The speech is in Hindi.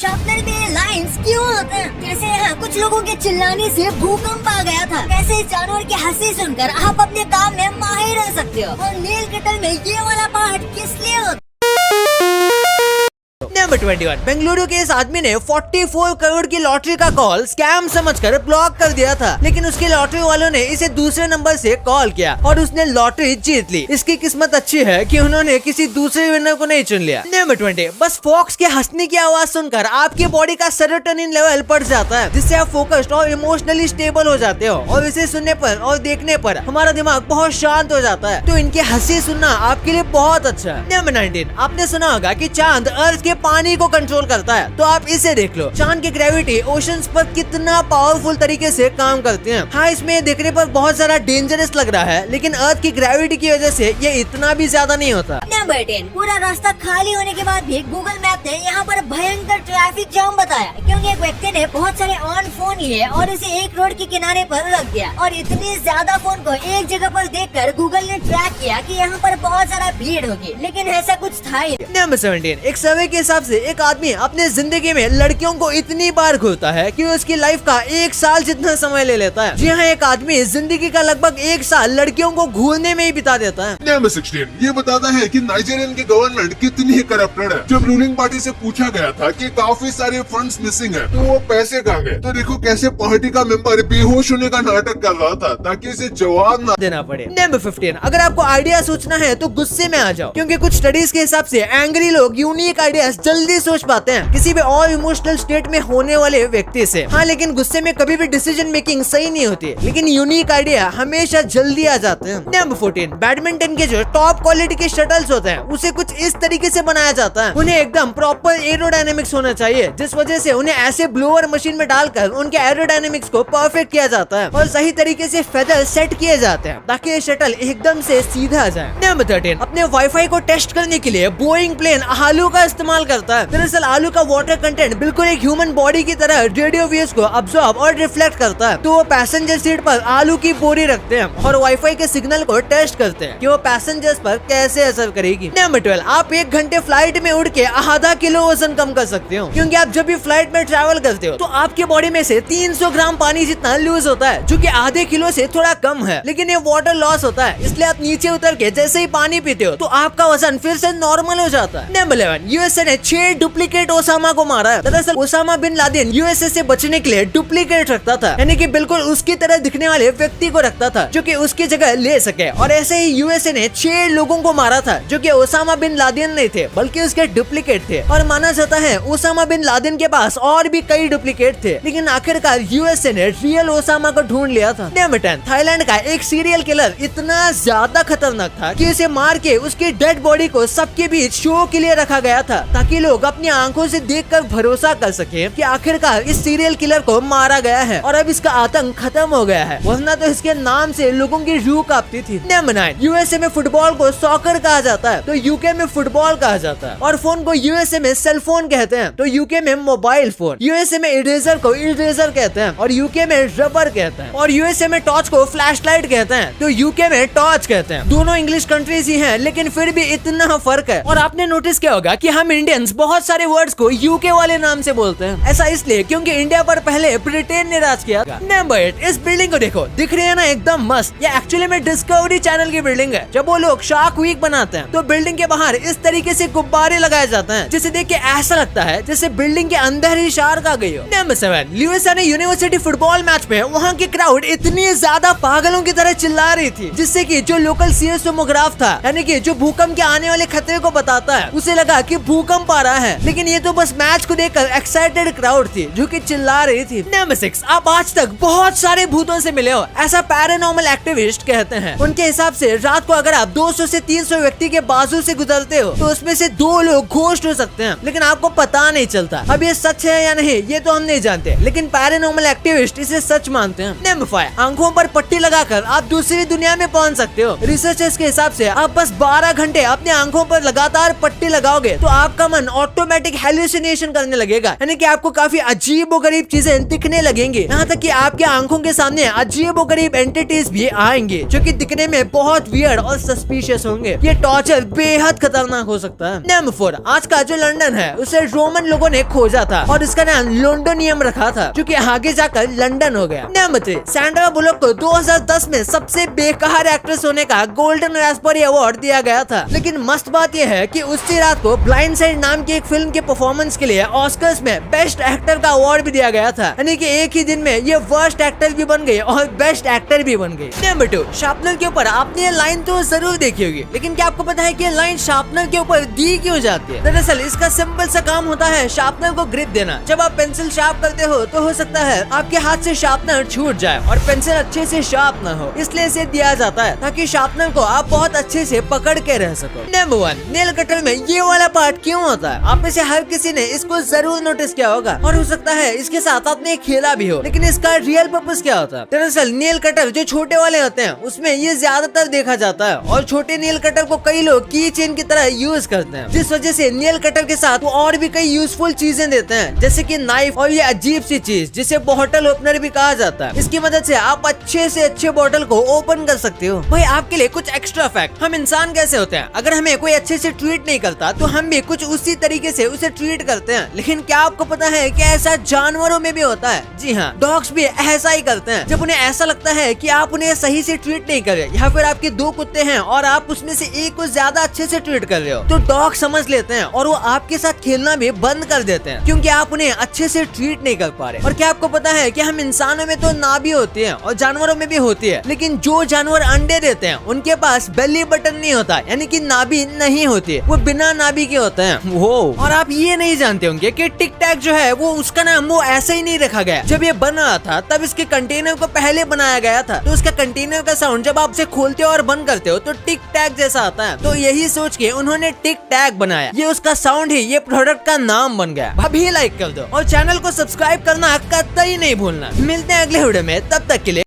शार्पनर में लाइंस क्यों होते हैं? कैसे यहाँ कुछ लोगों के चिल्लाने से भूकंप आ गया था? कैसे इस जानवर की हंसी सुनकर आप अपने काम में माहिर रह सकते हो? और नील कटल में ये वाला पार्ट किस लिए होता? नंबर 21, बेंगलुरु के इस आदमी ने 44 करोड़ की लॉटरी का कॉल स्कैम समझकर ब्लॉक कर दिया था, लेकिन उसके लॉटरी वालों ने इसे दूसरे नंबर से कॉल किया और उसने लॉटरी जीत ली। इसकी किस्मत अच्छी है कि उन्होंने किसी दूसरे विनर को नहीं चुन लिया। नंबर 20, बस फॉक्स के हंसने की आवाज सुनकर आपकी बॉडी का सेरोटोनिन लेवल बढ़ जाता है, जिससे आप फोकस्ड और इमोशनली स्टेबल हो जाते हो और इसे सुनने पर और देखने पर हमारा दिमाग बहुत शांत हो जाता है। तो इनकी हंसी सुनना आपके लिए बहुत अच्छा है। नंबर 19, आपने सुना होगा कि चांद अर्थ के पानी को कंट्रोल करता है, तो आप इसे देख लो। चांद की ग्रेविटी ओशंस पर कितना पावरफुल तरीके से काम करते हैं। हाँ, इसमें देखने पर बहुत सारा डेंजरस लग रहा है, लेकिन अर्थ की ग्रेविटी की वजह से ये इतना भी ज्यादा नहीं होता। नंबर 10, पूरा रास्ता खाली होने के बाद भी गूगल मैप ने यहाँ पर भयंकर ट्रैफिक जाम बताया, क्योंकि एक व्यक्ति ने बहुत सारे ऑन फोन लिए और उसे एक रोड के किनारे पर रख दिया और इतनी ज्यादा फोन को एक जगह पर देखकर गूगल ने ट्रैक किया कि यहाँ पर बहुत सारा भीड़ होगी, लेकिन ऐसा कुछ था ही। नंबर 17, एक सर्वे के हिसाब से एक आदमी अपने जिंदगी में लड़कियों को इतनी बार घूरता है कि उसकी लाइफ का 1 साल जितना समय ले लेता है। जी हाँ, एक आदमी जिंदगी का लगभग 1 साल लड़कियों को घूरने में ही बिता देता है। नंबर 16, ये बताता है कि नाइजीरियन की गवर्नमेंट कितनी करप्टेड है। जब रूलिंग पार्टी से पूछा गया था कि काफी सारे फंड्स मिसिंग है, तो वो पैसे कहाँ गए, तो देखो कैसे पार्टी का मेंबर बेहोश होने का नाटक कर रहा था ताकि इसे जवाब न देना पड़े। नंबर 15, अगर आपको आइडिया सोचना है तो गुस्से में आ जाओ, क्योंकि कुछ स्टडीज के हिसाब से एंग्री लोग यूनिक आइडियाज जल्दी सोच पाते हैं किसी भी और इमोशनल स्टेट में होने वाले व्यक्ति से। हाँ, लेकिन गुस्से में कभी भी डिसीजन मेकिंग सही नहीं होती, लेकिन यूनिक आइडिया हमेशा जल्दी आ जाते हैं। नंबर 14, बैडमिंटन के जो टॉप क्वालिटी के शटल्स होते हैं उसे कुछ इस तरीके से बनाया जाता है, उन्हें एकदम प्रॉपर एरोडायनेमिक्स होना चाहिए, जिस वजह से उन्हें ऐसे ब्लोअर मशीन में डालकर उनके एरोडायनेमिक्स को परफेक्ट किया जाता है और सही तरीके से फेदर सेट किए जाते हैं ताकि ये शटल एकदम से सीधा आ जाए। नंबर 13, अपने वाईफाई को टेस्ट करने के लिए बोइंग प्लेन आलू का इस्तेमाल करता है। दरअसल आलू का वाटर कंटेंट बिल्कुल एक ह्यूमन बॉडी की तरह रेडियो वेव्स को अब्सॉर्ब और रिफ्लेक्ट करता है, तो वो पैसेंजर सीट पर आलू की बोरी रखते हैं और वाईफाई के सिग्नल को टेस्ट करते हैं कि वो पैसेंजर्स पर कैसे असर करेगी। नंबर 12, आप 1 घंटे फ्लाइट में उड़ के आधा किलो वजन कम कर सकते हो, क्योंकि आप जब भी फ्लाइट में ट्रैवल करते हो तो आपके बॉडी में से 300 ग्राम पानी जितना लूज होता है, जो कि आधे किलो से थोड़ा कम है, लेकिन ये वाटर लॉस होता है, इसलिए आप नीचे उतर के जैसे ही पानी पीते हो तो आपका वजन फिर से नॉर्मल हो जाता है। नंबर 11, यूएसए ने 6 डुप्लीकेट ओसामा को मारा है। दरअसल ओसामा बिन लादेन यूएसए से बचने के लिए डुप्लीकेट रखता था, यानी कि बिल्कुल उसकी तरह दिखने वाले व्यक्ति को रखता था जो कि उसकी जगह ले सके, और ऐसे ही यूएसए ने 6 लोगों को मारा था जो कि ओसामा बिन लादेन नहीं थे बल्कि उसके डुप्लीकेट थे, और माना जाता है ओसामा बिन लादेन के पास और भी कई डुप्लीकेट थे, लेकिन आखिरकार यूएसए ने रियल ओसामा को ढूंढ लिया था। नंबर 10, थाईलैंड का एक सीरियल किलर इतना ज्यादा खतरनाक था कि उसे मार के उसकी डेड बॉडी को सबके बीच शो के लिए रखा गया था, ताकि लोग अपनी आंखों से देखकर भरोसा कर सके कि आखिरकार इस सीरियल किलर को मारा गया है और अब इसका आतंक खत्म हो गया है, वरना तो इसके नाम से लोगों की रूह कांपती थी। नंबर 9, यूएसए में फुटबॉल को सॉकर कहा जाता है, तो यूके में फुटबॉल कहा जाता है, और फोन को यूएसए में सेल फोन कहते हैं, तो यूके में मोबाइल फोन। यूएसए में इरेजर को इरेजर कहते हैं और यूके में रबर कहते हैं, और यूएसए में टॉर्च को फ्लैशलाइट कहते हैं, तो यूके में टॉर्च कहते हैं। दोनों इंग्लिश कंट्रीज ही हैं, लेकिन फिर भी इतना फर्क है। और आपने नोटिस किया होगा कि हम इंडियंस बहुत सारे वर्ड्स को यूके वाले नाम से बोलते हैं, ऐसा इसलिए क्योंकि इंडिया पर पहले ब्रिटेन ने राज किया था। नंबर 8, इस बिल्डिंग को देखो, दिख रही है ना एकदम मस्त। ये एक्चुअली में डिस्कवरी चैनल की बिल्डिंग है। जब वो लोग शार्क वीक बनाते हैं तो बिल्डिंग के बाहर इस तरीके से गुब्बारे लगाए जाते हैं, जिसे देख के ऐसा लगता है जैसे बिल्डिंग के अंदर ही शार्क आ गई हो। नंबर 7, यूएसए ने यूनिवर्सिटी फुटबॉल मैच में वहाँ की क्राउड इतनी ज्यादा पागलों की तरह चिल्ला रही थी, जिससे कि जो लोकल सीस्मोग्राफ था, यानी कि जो भूकंप के आने वाले खतरे को बताता है, उसे लगा कि भूकंप आ रहा है, लेकिन ये तो बस मैच को देखकर एक्साइटेड क्राउड थी जो कि चिल्ला रही थी। नंबर 6, आप आज तक बहुत सारे भूतों से मिले हो, ऐसा पैरानॉर्मल एक्टिविस्ट कहते हैं। उनके हिसाब से रात को अगर आप 200 से 300 व्यक्ति के बाजू से गुजरते हो तो उसमें से 2 लोग घोस्ट हो सकते हैं, लेकिन आपको पता नहीं चलता। अब ये सच है या नहीं ये तो हम नहीं जानते, लेकिन पैरानॉर्मल एक्टिविस्ट इसे सच मानते हैं। नंबर 5, आंखों पर पट्टी लगाकर आप दूसरी दुनिया में पहुंच सकते हो। रिसर्चर्स के हिसाब से आप बस 12 घंटे अपने आंखों पर लगातार पट्टी लगाओगे तो आपका मन ऑटोमेटिक हेलुसिनेशन करने लगेगा, यानी कि आपको काफी अजीबोगरीब चीजें दिखने लगेंगे। यहाँ तक कि आपके आंखों के सामने अजीबोगरीब एंटिटीज भी आएंगे जो कि दिखने में बहुत वियर्ड और सस्पिशियस होंगे। ये टॉर्चर बेहद खतरनाक हो सकता है। नंबर 4, आज का जो लंदन है उसे रोमन लोगों ने खोजा था और इसका नाम लोंडोनियम रखा था, जो कि आगे जाकर लंदन हो गया। नंबर 3, सैंड्रा बुलक को 2010 में सबसे बेकार एक्ट्रेस होने का गोल्डन रास्पबेरी अवार्ड दिया गया था। लेकिन मस्त बात यह है कि उसी रात को ब्लाइंड साइड नाम की एक फिल्म के परफॉर्मेंस के लिए ऑस्कर्स में बेस्ट एक्टर का अवार्ड भी दिया गया था, यानी कि एक ही दिन में ये वर्स्ट एक्टर भी बन गई और बेस्ट एक्टर भी बन गई। नंबर 2, शार्पनर के ऊपर आपने ये लाइन तो जरूर देखी होगी, लेकिन क्या आपको पता है कि ये लाइन शार्पनर के ऊपर दी क्यों जाती है? दरअसल इसका सिंपल सा काम होता है शार्पनर को ग्रिप देना। जब आप पेंसिल शार्प करते हो सकता है आपके हाथ से शार्पनर छूट जाए और पेंसिल अच्छे से शार्प ना हो, इसलिए इसे दिया जाता है ताकि शार्पनर को आप बहुत अच्छे से पकड़ के रह सको। नंबर 1, नेल कटर में ये वाला पार्ट क्यों होता है? आप में से हर किसी ने इसको जरूर नोटिस किया होगा और हो सकता है इसके साथ आपने खेला भी हो, लेकिन इसका रियल पर्पस क्या होता है? दरअसल नेल कटर जो छोटे वाले होते हैं उसमें ये ज्यादातर देखा जाता है और छोटे नेल कटर को कई लोग की चेन की तरह यूज करते हैं, जिस वजह से नेल कटर के साथ वो और भी कई यूजफुल चीजें देते हैं, जैसे कि नाइफ और ये अजीब सी चीज जिसे बॉटल ओपनर भी कहा जाता है। इसकी मदद से आप अच्छे से अच्छे बॉटल को ओपन कर सकते हो। भाई आपके लिए कुछ एक्स्ट्रा फैक्ट, हम इंसान कैसे होते हैं, अगर हमें कोई अच्छे से ट्रीट नहीं करता तो हम भी कुछ उसी तरीके से उसे ट्रीट करते हैं। लेकिन क्या आपको पता है कि ऐसा जानवरों में भी होता है? जी हाँ, डॉग्स भी ऐसा ही करते हैं। जब उन्हें ऐसा लगता है कि आप उन्हें सही से ट्रीट नहीं कर रहे या फिर आपके 2 कुत्ते हैं और आप उसमें से एक को ज्यादा अच्छे से ट्रीट कर रहे हो, तो डॉग समझ लेते हैं और वो आपके साथ खेलना भी बंद कर देते हैं क्योंकि आप उन्हें अच्छे से ट्रीट नहीं कर पा रहे। और क्या आपको पता है कि हम इंसानों में तो नाभि होती है और जानवरों में भी होती है, लेकिन जो जानवर अंडे देते हैं उनके पास बेली बटन नहीं होता, यानी कि नाभि नहीं होती, वो बिना नाभि के होते हैं। वो और आप ये नहीं जानते होंगे कि टिक टैक जो है वो उसका नाम वो ऐसे ही नहीं रखा गया। जब ये बन रहा था तब इसके कंटेनर को पहले बनाया गया था, तो उसका कंटेनर का साउंड जब आप उसे खोलते हो और बंद करते हो तो टिक टैक जैसा आता है। तो यही सोच के उन्होंने टिक टैक बनाया, ये उसका साउंड ही ये प्रोडक्ट का नाम बन गया। अभी लाइक कर दो और चैनल को सब्सक्राइब करना कतई नहीं भूलना। मिलते हैं अगले वीडियो में, तब तक के लिए